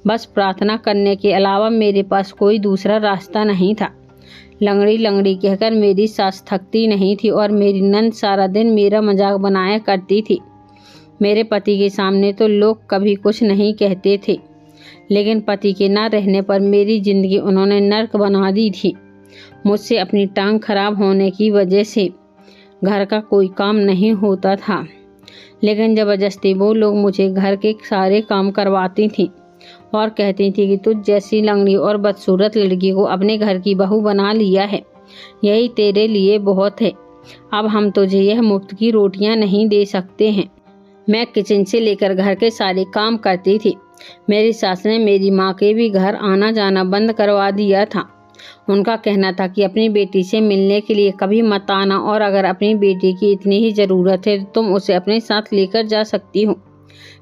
A: बस प्रार्थना करने के अलावा मेरे पास कोई दूसरा रास्ता नहीं था। लंगड़ी लंगड़ी कहकर मेरी सास थकती नहीं थी और मेरी नंद सारा दिन मेरा मजाक बनाया करती थी। मेरे पति के सामने तो लोग कभी कुछ नहीं कहते थे, लेकिन पति के ना रहने पर मेरी ज़िंदगी उन्होंने नर्क बना दी थी। मुझसे अपनी टांग खराब होने की वजह से घर का कोई काम नहीं होता था, लेकिन ज़बरदस्ती वो लोग मुझे घर के सारे काम करवाती थी और कहती थी कि तुझ जैसी लंगड़ी और बदसूरत लड़की को अपने घर की बहू बना लिया है, यही तेरे लिए बहुत है। अब हम तुझे यह मुफ्त की रोटियां नहीं दे सकते हैं। मैं किचन से लेकर घर के सारे काम करती थी। मेरी सास ने मेरी माँ के भी घर आना जाना बंद करवा दिया था। उनका कहना था कि अपनी बेटी से मिलने के लिए कभी मत आना, और अगर अपनी बेटी की इतनी ही ज़रूरत है तो तुम उसे अपने साथ लेकर जा सकती हो।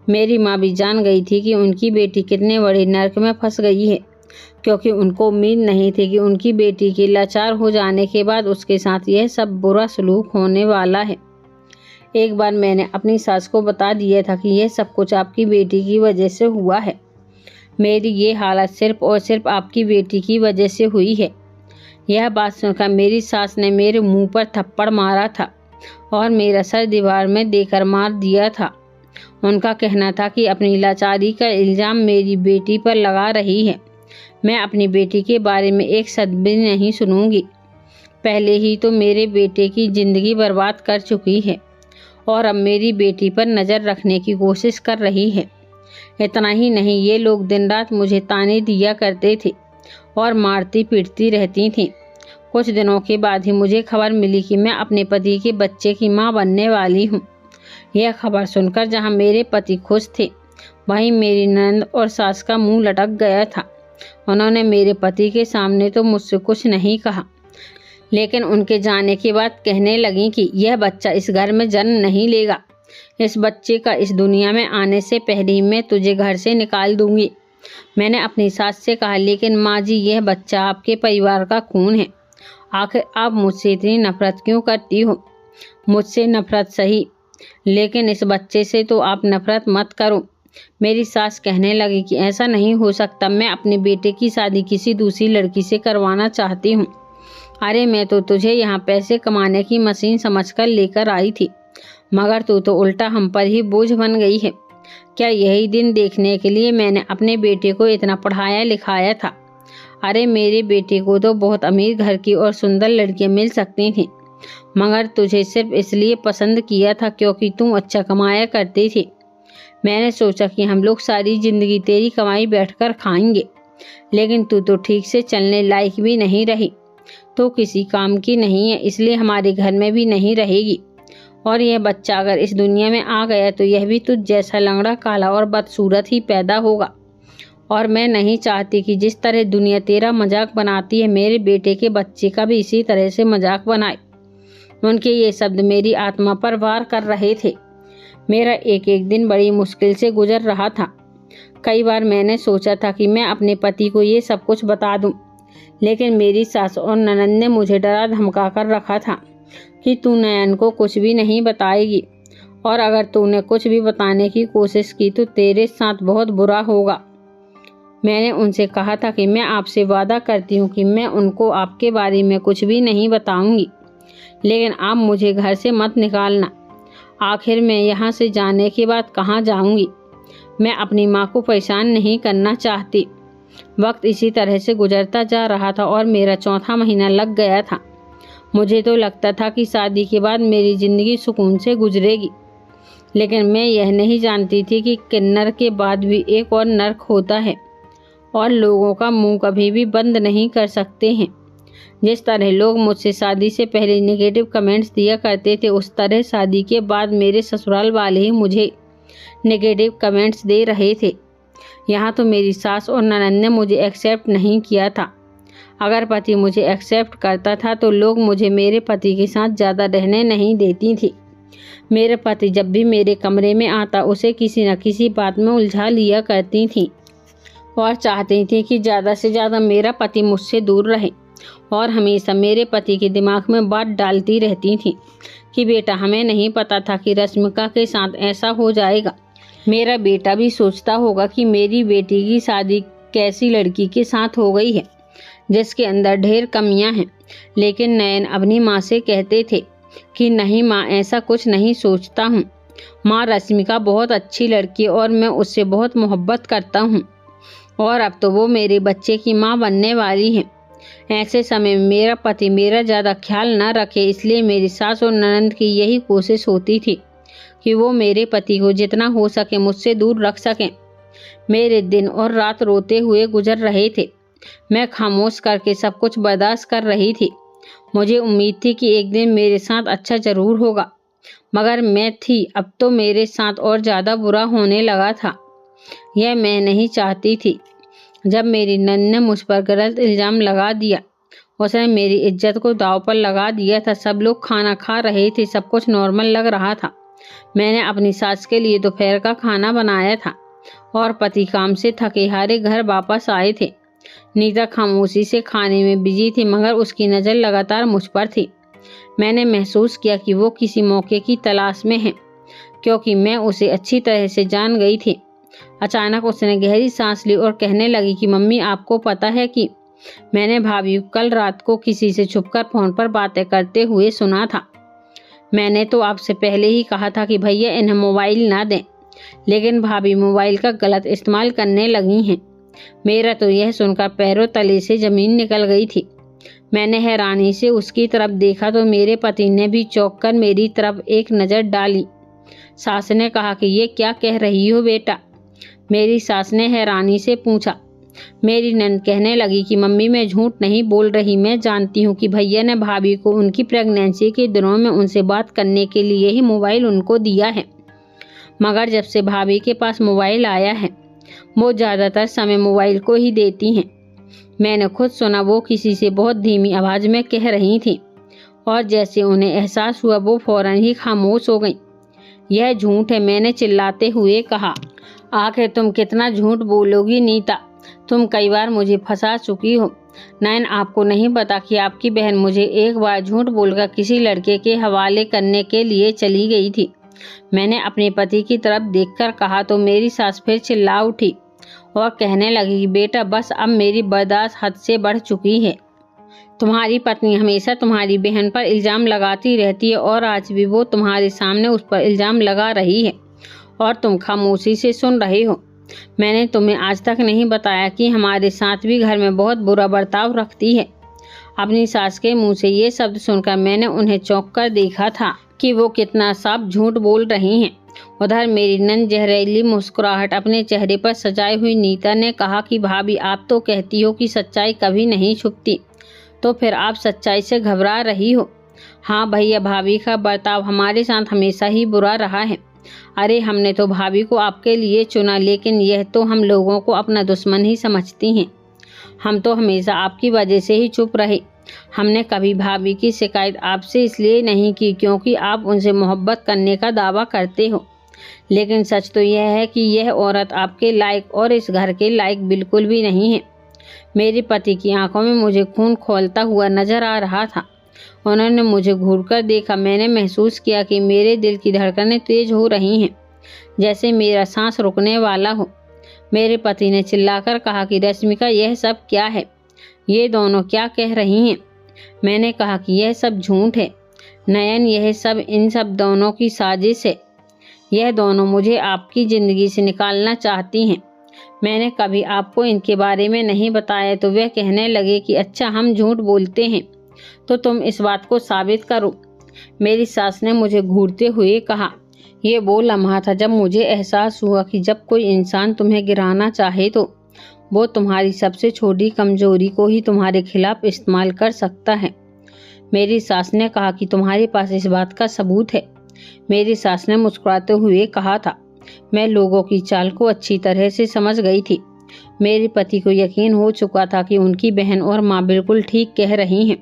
A: मेरी माँ भी जान गई थी कि उनकी बेटी कितने बड़े नर्क में फंस गई है, क्योंकि उनको उम्मीद नहीं थी कि उनकी बेटी के लाचार हो जाने के बाद उसके साथ यह सब बुरा सलूक होने वाला है। एक बार मैंने अपनी सास को बता दिया था कि यह सब कुछ आपकी बेटी की वजह से हुआ है। मेरी ये हालत सिर्फ और सिर्फ आपकी बेटी की वजह से हुई है। यह बात सुनकर मेरी सास ने मेरे मुंह पर थप्पड़ मारा था और मेरा सर दीवार में देकर मार दिया था। उनका कहना था कि अपनी लाचारी का इल्ज़ाम मेरी बेटी पर लगा रही है। मैं अपनी बेटी के बारे में एक शब्द भी नहीं सुनूंगी। पहले ही तो मेरे बेटे की ज़िंदगी बर्बाद कर चुकी है और अब मेरी बेटी पर नज़र रखने की कोशिश कर रही है। इतना ही नहीं, ये लोग दिन रात मुझे ताने दिया करते थे और मारती पीटती रहती थीं। कुछ दिनों के बाद ही मुझे खबर मिली कि मैं अपने पति के बच्चे की मां बनने वाली हूं। यह खबर सुनकर जहां मेरे पति खुश थे, वहीं मेरी ननद और सास का मुंह लटक गया था। उन्होंने मेरे पति के सामने तो मुझसे कुछ नहीं कहा, लेकिन उनके जाने के बाद कहने लगी कि यह बच्चा इस घर में जन्म नहीं लेगा। इस बच्चे का इस दुनिया में आने से पहले ही मैं तुझे घर से निकाल दूंगी। मैंने अपनी सास से कहा, लेकिन माँ जी, यह बच्चा आपके परिवार का खून है। आखिर आप मुझसे इतनी नफरत क्यों करती हो? मुझसे नफरत सही, लेकिन इस बच्चे से तो आप नफरत मत करो। मेरी सास कहने लगी कि ऐसा नहीं हो सकता, मैं अपने बेटे की शादी किसी दूसरी लड़की से करवाना चाहती हूँ। अरे मैं तो तुझे यहाँ पैसे कमाने की मशीन समझकर लेकर आई थी, मगर तू तो उल्टा हम पर ही बोझ बन गई है। क्या यही दिन देखने के लिए मैंने अपने बेटे को इतना पढ़ाया लिखाया था? अरे मेरे बेटे को तो बहुत अमीर घर की और सुंदर लड़कियां मिल सकती थीं, मगर तुझे सिर्फ इसलिए पसंद किया था क्योंकि तू अच्छा कमाया करती थी। मैंने सोचा कि हम लोग सारी जिंदगी तेरी कमाई बैठकर खाएंगे, लेकिन तू तो ठीक से चलने लायक भी नहीं रही। तो किसी काम की नहीं है, इसलिए हमारे घर में भी नहीं रहेगी। और यह बच्चा अगर इस दुनिया में आ गया तो यह भी तुझ जैसा लंगड़ा, काला और बदसूरत ही पैदा होगा। और मैं नहीं चाहती कि जिस तरह दुनिया तेरा मजाक बनाती है, मेरे बेटे के बच्चे का भी इसी तरह से मजाक बनाए। उनके ये शब्द मेरी आत्मा पर वार कर रहे थे। मेरा एक एक दिन बड़ी मुश्किल से गुजर रहा था। कई बार मैंने सोचा था कि मैं अपने पति को ये सब कुछ बता दूं, लेकिन मेरी सास और ननद ने मुझे डरा धमका कर रखा था कि तू नयन को कुछ भी नहीं बताएगी, और अगर तूने कुछ भी बताने की कोशिश की तो तेरे साथ बहुत बुरा होगा। मैंने उनसे कहा था कि मैं आपसे वादा करती हूँ कि मैं उनको आपके बारे में कुछ भी नहीं बताऊंगी, लेकिन आप मुझे घर से मत निकालना। आखिर मैं यहाँ से जाने के बाद कहाँ जाऊंगी? मैं अपनी माँ को परेशान नहीं करना चाहती। वक्त इसी तरह से गुजरता जा रहा था और मेरा चौथा महीना लग गया था। मुझे तो लगता था कि शादी के बाद मेरी ज़िंदगी सुकून से गुजरेगी, लेकिन मैं यह नहीं जानती थी कि किन्नर के बाद भी एक और नर्क होता है और लोगों का मुंह कभी भी बंद नहीं कर सकते हैं। जिस तरह लोग मुझसे शादी से पहले नेगेटिव कमेंट्स दिया करते थे, उस तरह शादी के बाद मेरे ससुराल वाले ही मुझे नेगेटिव कमेंट्स दे रहे थे। यहाँ तो मेरी सास और ननद ने मुझे एक्सेप्ट नहीं किया था। अगर पति मुझे एक्सेप्ट करता था तो लोग मुझे मेरे पति के साथ ज़्यादा रहने नहीं देती थी। मेरे पति जब भी मेरे कमरे में आता उसे किसी न किसी बात में उलझा लिया करती थी और चाहती थी कि ज़्यादा से ज़्यादा मेरा पति मुझसे दूर रहे, और हमेशा मेरे पति के दिमाग में बात डालती रहती थी कि बेटा, हमें नहीं पता था कि रश्मिका के साथ ऐसा हो जाएगा। मेरा बेटा भी सोचता होगा कि मेरी बेटी की शादी कैसी लड़की के साथ हो गई है जिसके अंदर ढेर कमियां हैं। लेकिन नयन अपनी माँ से कहते थे कि नहीं माँ, ऐसा कुछ नहीं सोचता हूँ। माँ, रश्मिका बहुत अच्छी लड़की है और मैं उससे बहुत मोहब्बत करता हूँ, और अब तो वो मेरे बच्चे की माँ बनने वाली है। ऐसे समय में मेरा पति मेरा ज़्यादा ख्याल न रखे, इसलिए मेरी सास और ननद की यही कोशिश होती थी कि वो मेरे पति को जितना हो सके मुझसे दूर रख सकें। मेरे दिन और रात रोते हुए गुजर रहे थे। मैं खामोश करके सब कुछ बर्दाश्त कर रही थी। मुझे उम्मीद थी कि एक दिन मेरे साथ अच्छा जरूर होगा, मगर मैं थी अब तो मेरे साथ और ज़्यादा बुरा होने लगा था। यह मैं नहीं चाहती थी। जब मेरी नन्द ने मुझ पर गलत इल्ज़ाम लगा दिया, उसने मेरी इज्जत को दांव पर लगा दिया था। सब लोग खाना खा रहे थे, सब कुछ नॉर्मल लग रहा था। मैंने अपनी सास के लिए दोपहर का खाना बनाया था और पति काम से थके हारे घर वापस आए थे। नीता खामोशी से खाने में बिजी थी, मगर उसकी नज़र लगातार मुझ पर थी। मैंने महसूस किया कि वो किसी मौके की तलाश में है, क्योंकि मैं उसे अच्छी तरह से जान गई थी। अचानक उसने गहरी सांस ली और कहने लगी कि मम्मी, आपको पता है कि मैंने भाभी को कल रात को किसी से छुपकर फोन पर बातें करते हुए सुना था। मैंने तो आपसे पहले ही कहा था कि भैया इन्हें मोबाइल ना दें, लेकिन भाभी मोबाइल का गलत इस्तेमाल करने लगी हैं। मेरा तो यह सुनकर पैरों तले से जमीन निकल गई थी। मैंने हैरानी से उसकी तरफ देखा तो मेरे पति ने भी चौंक कर मेरी तरफ एक नज़र डाली। सास ने कहा कि ये क्या कह रही हो बेटा? मेरी सास ने हैरानी से पूछा। मेरी नंद कहने लगी कि मम्मी मैं झूठ नहीं बोल रही, मैं जानती हूँ कि भैया ने भाभी को उनकी प्रेगनेंसी के दिनों में उनसे बात करने के लिए ही मोबाइल उनको दिया है, मगर जब से भाभी के पास मोबाइल आया है वो ज़्यादातर समय मोबाइल को ही देती हैं। मैंने खुद सुना वो किसी से बहुत धीमी आवाज़ में कह रही थी और जैसे उन्हें एहसास हुआ वो फौरन ही खामोश हो गई। यह झूठ है, मैंने चिल्लाते हुए कहा। आखिर तुम कितना झूठ बोलोगी नीता? तुम कई बार मुझे फंसा चुकी हो। नयन, आपको नहीं पता कि आपकी बहन मुझे एक बार झूठ बोलकर किसी लड़के के हवाले करने के लिए चली गई थी। मैंने अपने पति की तरफ देखकर कहा तो मेरी सास फिर चिल्ला उठी और कहने लगी, बेटा बस अब मेरी बर्दाश्त हद से बढ़ चुकी है। तुम्हारी पत्नी हमेशा तुम्हारी बहन पर इल्ज़ाम लगाती रहती है और आज भी वो तुम्हारे सामने उस पर इल्ज़ाम लगा रही है और तुम खामोशी से सुन रहे हो। मैंने तुम्हें आज तक नहीं बताया कि हमारे साथ भी घर में बहुत बुरा बर्ताव रखती है। अपनी सास के मुंह से ये शब्द सुनकर मैंने उन्हें चौंक कर देखा था कि वो कितना साफ झूठ बोल रही हैं। उधर मेरी नंद जहरीली मुस्कुराहट अपने चेहरे पर सजाई हुई नीता ने कहा कि भाभी आप तो कहती हो कि सच्चाई कभी नहीं छुपती, तो फिर आप सच्चाई से घबरा रही हो। हाँ भैया, भाभी का बर्ताव हमारे साथ हमेशा ही बुरा रहा है। अरे हमने तो भाभी को आपके लिए चुना, लेकिन यह तो हम लोगों को अपना दुश्मन ही समझती हैं। हम तो हमेशा आपकी वजह से ही चुप रहे। हमने कभी भाभी की शिकायत आपसे इसलिए नहीं की क्योंकि आप उनसे मोहब्बत करने का दावा करते हो, लेकिन सच तो यह है कि यह औरत आपके लायक और इस घर के लायक बिल्कुल भी नहीं है। मेरे पति की आंखों में मुझे खून खौलता हुआ नजर आ रहा था। उन्होंने मुझे घूरकर देखा। मैंने महसूस किया कि मेरे दिल की धड़कनें तेज हो रही हैं, जैसे मेरा सांस रुकने वाला हो। मेरे पति ने चिल्लाकर कहा कि रश्मिका, यह सब क्या है? ये दोनों क्या कह रही हैं? मैंने कहा कि यह सब झूठ है नयन, यह सब इन सब दोनों की साजिश है। यह दोनों मुझे आपकी ज़िंदगी से निकालना चाहती हैं। मैंने कभी आपको इनके बारे में नहीं बताया तो वह कहने लगे कि अच्छा हम झूठ बोलते हैं तो तुम इस बात को साबित करो। मेरी सास ने मुझे घूरते हुए कहा। ये वो लम्हा था जब मुझे एहसास हुआ कि जब कोई इंसान तुम्हें गिराना चाहे तो वो तुम्हारी सबसे छोटी कमजोरी को ही तुम्हारे खिलाफ इस्तेमाल कर सकता है। मेरी सास ने कहा कि तुम्हारे पास इस बात का सबूत है? मेरी सास ने मुस्कुराते हुए कहा था। मैं लोगों की चाल को अच्छी तरह से समझ गई थी। मेरे पति को यकीन हो चुका था कि उनकी बहन और माँ बिल्कुल ठीक कह रही हैं।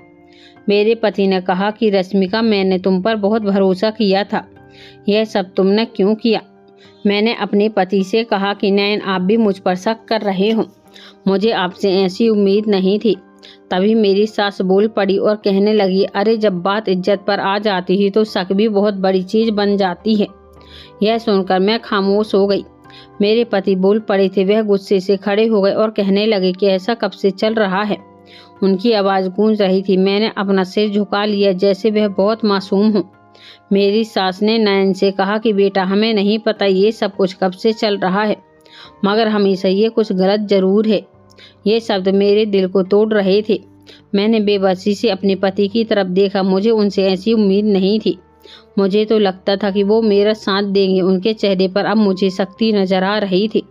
A: मेरे पति ने कहा कि रश्मिका, मैंने तुम पर बहुत भरोसा किया था, यह सब तुमने क्यों किया? मैंने अपने पति से कहा कि नयन, आप भी मुझ पर शक कर रहे हो, मुझे आपसे ऐसी उम्मीद नहीं थी। तभी मेरी सास बोल पड़ी और कहने लगी, अरे जब बात इज्जत पर आ जाती है तो शक भी बहुत बड़ी चीज बन जाती है। यह सुनकर मैं खामोश हो गई। मेरे पति बोल पड़े थे। वह गुस्से से खड़े हो गए और कहने लगे कि ऐसा कब से चल रहा है? उनकी आवाज़ गूंज रही थी। मैंने अपना सिर झुका लिया जैसे वह बहुत मासूम हो। मेरी सास ने नयन से कहा कि बेटा, हमें नहीं पता ये सब कुछ कब से चल रहा है, मगर हमेशा ये कुछ गलत जरूर है। ये शब्द मेरे दिल को तोड़ रहे थे। मैंने बेबसी से अपने पति की तरफ देखा। मुझे उनसे ऐसी उम्मीद नहीं थी। मुझे तो लगता था कि वो मेरा साथ देंगे। उनके चेहरे पर अब मुझे सख्ती नजर आ रही थी।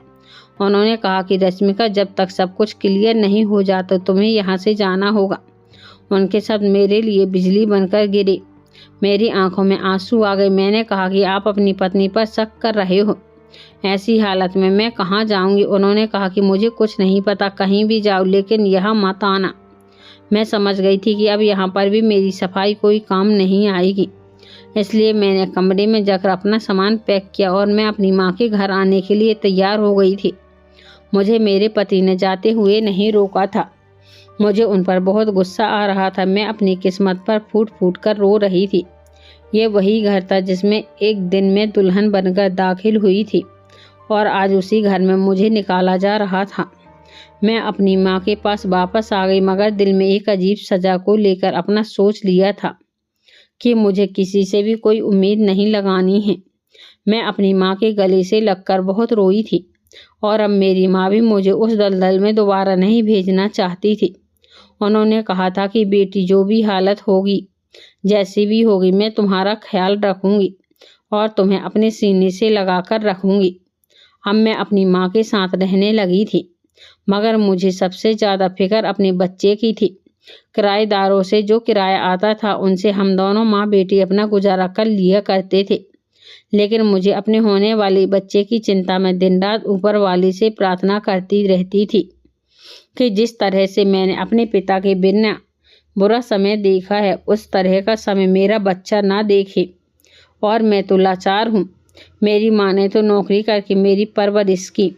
A: उन्होंने कहा कि रश्मिका, जब तक सब कुछ क्लियर नहीं हो जाता तुम्हें यहाँ से जाना होगा। उनके शब्द मेरे लिए बिजली बनकर गिरे। मेरी आंखों में आंसू आ गए। मैंने कहा कि आप अपनी पत्नी पर शक कर रहे हो, ऐसी हालत में मैं कहाँ जाऊंगी? उन्होंने कहा कि मुझे कुछ नहीं पता, कहीं भी जाओ लेकिन यहाँ मत आना। मैं समझ गई थी कि अब यहाँ पर भी मेरी सफाई कोई काम नहीं आएगी, इसलिए मैंने कमरे में जाकर अपना सामान पैक किया और मैं अपनी माँ के घर आने के लिए तैयार हो गई थी। मुझे मेरे पति ने जाते हुए नहीं रोका था। मुझे उन पर बहुत गुस्सा आ रहा था। मैं अपनी किस्मत पर फूट फूट कर रो रही थी। ये वही घर था जिसमें एक दिन मैं दुल्हन बनकर दाखिल हुई थी और आज उसी घर में मुझे निकाला जा रहा था। मैं अपनी माँ के पास वापस आ गई, मगर दिल में एक अजीब सजा को लेकर अपना सोच लिया था कि मुझे किसी से भी कोई उम्मीद नहीं लगानी है। मैं अपनी माँ के गले से लगकर बहुत रोई थी और अब मेरी माँ भी मुझे उस दलदल में दोबारा नहीं भेजना चाहती थी। उन्होंने कहा था कि बेटी, जो भी हालत होगी, जैसी भी होगी, मैं तुम्हारा ख्याल रखूंगी। और तुम्हें अपने सीने से लगाकर रखूंगी। अब मैं अपनी माँ के साथ रहने लगी थी, मगर मुझे सबसे ज़्यादा फिक्र अपने बच्चे की थी। किराएदारों से जो किराया आता था उनसे हम दोनों माँ बेटी अपना गुजारा कर लिया करते थे, लेकिन मुझे अपने होने वाले बच्चे की चिंता में दिन रात ऊपर वाले से प्रार्थना करती रहती थी कि जिस तरह से मैंने अपने पिता के बिना बुरा समय देखा है, उस तरह का समय मेरा बच्चा ना देखे। और मैं तो लाचार हूँ। मेरी माँ ने तो नौकरी करके मेरी परवरिश की,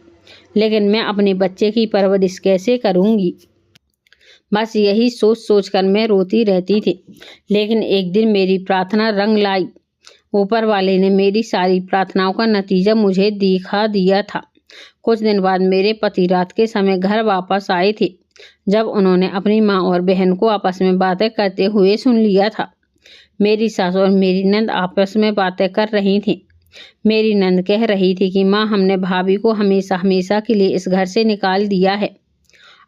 A: लेकिन मैं अपने बच्चे की परवरिश कैसे करूँगी? बस यही सोच सोच कर मैं रोती रहती थी। लेकिन एक दिन मेरी प्रार्थना रंग लाई। ऊपर वाले ने मेरी सारी प्रार्थनाओं का नतीजा मुझे दिखा दिया था। कुछ दिन बाद मेरे पति रात के समय घर वापस आए थे। जब उन्होंने अपनी माँ और बहन को आपस में बातें करते हुए सुन लिया था। मेरी सास और मेरी नंद आपस में बातें कर रही थी। मेरी नंद कह रही थी कि माँ, हमने भाभी को हमेशा हमेशा के लिए इस घर से निकाल दिया है।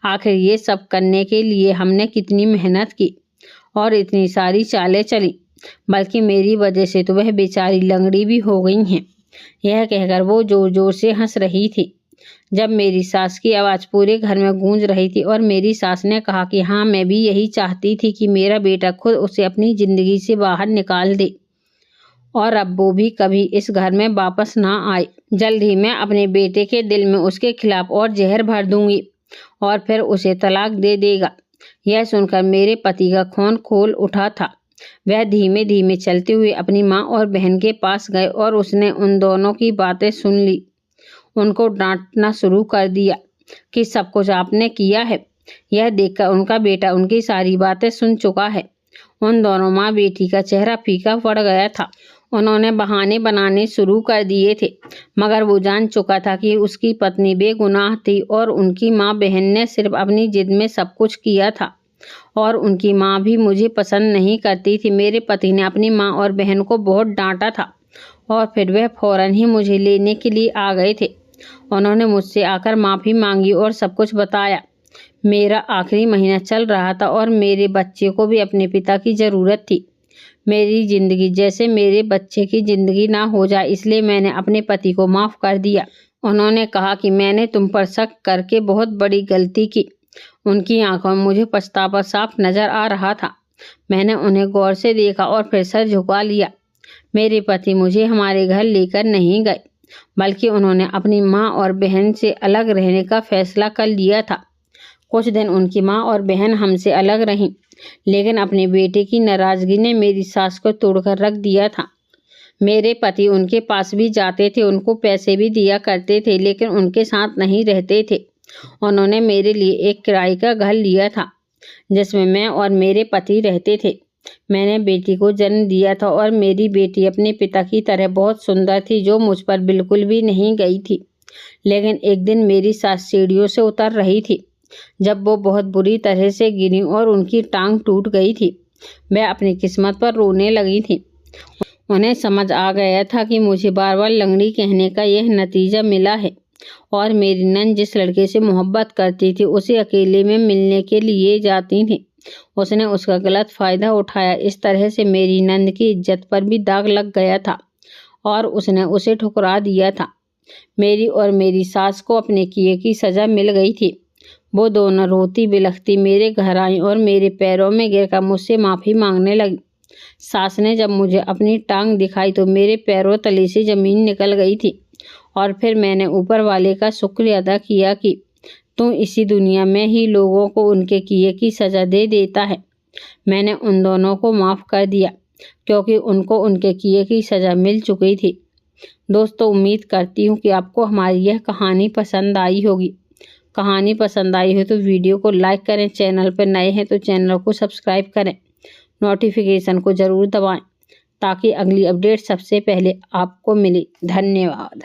A: आखिर ये सब करने के लिए हमने कितनी मेहनत की और इतनी सारी चालें चली, बल्कि मेरी वजह से तो वह बेचारी लंगड़ी भी हो गई हैं। यह कहकर वो जोर जोर से हंस रही थी। जब मेरी सास की आवाज़ पूरे घर में गूंज रही थी और मेरी सास ने कहा कि हाँ, मैं भी यही चाहती थी कि मेरा बेटा खुद उसे अपनी ज़िंदगी से बाहर निकाल दे और अब वो भी कभी इस घर में वापस ना आए। जल्द ही मैं अपने बेटे के दिल में उसके खिलाफ और जहर भर दूंगी और फिर उसे तलाक दे देगा। यह सुनकर मेरे पति का खून खोल उठा था। वह धीमे धीमे चलते हुए अपनी माँ और बहन के पास गए और उसने उन दोनों की बातें सुन ली। उनको डांटना शुरू कर दिया कि सब कुछ आपने किया है। यह देखकर उनका बेटा उनकी सारी बातें सुन चुका है। उन दोनों माँ बेटी का चेहरा फीका पड़ गया था। उन्होंने बहाने बनाने शुरू कर दिए थे, मगर वो जान चुका था कि उसकी पत्नी बेगुनाह थी और उनकी माँ बहन ने सिर्फ अपनी जिद में सब कुछ किया था। और उनकी माँ भी मुझे पसंद नहीं करती थी। मेरे पति ने अपनी माँ और बहन को बहुत डांटा था और फिर वह फौरन ही मुझे लेने के लिए आ गए थे। उन्होंने मुझसे आकर माफ़ी मांगी और सब कुछ बताया। मेरा आखिरी महीना चल रहा था और मेरे बच्चे को भी अपने पिता की ज़रूरत थी। मेरी ज़िंदगी जैसे मेरे बच्चे की ज़िंदगी ना हो जाए, इसलिए मैंने अपने पति को माफ़ कर दिया। उन्होंने कहा कि मैंने तुम पर शक करके बहुत बड़ी गलती की। उनकी आंखों में मुझे पछतावा साफ नज़र आ रहा था। मैंने उन्हें गौर से देखा और फिर सर झुका लिया। मेरे पति मुझे हमारे घर लेकर नहीं गए, बल्कि उन्होंने अपनी माँ और बहन से अलग रहने का फैसला कर लिया था। कुछ दिन उनकी माँ और बहन हमसे अलग रहीं, लेकिन अपने बेटे की नाराज़गी ने मेरी सास को तोड़कर रख दिया था। मेरे पति उनके पास भी जाते थे, उनको पैसे भी दिया करते थे, लेकिन उनके साथ नहीं रहते थे। उन्होंने मेरे लिए एक किराए का घर लिया था, जिसमें मैं और मेरे पति रहते थे। मैंने बेटी को जन्म दिया था और मेरी बेटी अपने पिता की तरह बहुत सुंदर थी, जो मुझ पर बिल्कुल भी नहीं गई थी। लेकिन एक दिन मेरी सास सीढ़ियों से उतर रही थी, जब वो बहुत बुरी तरह से गिरी और उनकी टांग टूट गई थी। वह अपनी किस्मत पर रोने लगी थी। उन्हें समझ आ गया था कि मुझे बार बार लंगड़ी कहने का यह नतीजा मिला है और मेरी नंद जिस लड़के से मोहब्बत करती थी उसे अकेले में मिलने के लिए जाती थी। उसने उसका गलत फ़ायदा उठाया। इस तरह से मेरी नंद की इज्जत पर भी दाग लग गया था और उसने उसे ठुकरा दिया था। मेरी और मेरी सास को अपने किए की सज़ा मिल गई थी। वो दोनों रोती बिलखती मेरे घर आई और मेरे पैरों में गिरकर मुझसे माफ़ी मांगने लगी। सास ने जब मुझे अपनी टांग दिखाई तो मेरे पैरों तले से ज़मीन निकल गई थी और फिर मैंने ऊपर वाले का शुक्र अदा किया कि तू इसी दुनिया में ही लोगों को उनके किए की सज़ा दे देता है। मैंने उन दोनों को माफ़ कर दिया क्योंकि उनको उनके किए की सज़ा मिल चुकी थी। दोस्तों, उम्मीद करती हूँ कि आपको हमारी यह कहानी पसंद आई होगी। कहानी पसंद आई हो तो वीडियो को लाइक करें, चैनल पर नए हैं तो चैनल को सब्सक्राइब करें, नोटिफिकेशन को ज़रूर दबाएं ताकि अगली अपडेट सबसे पहले आपको मिले। धन्यवाद।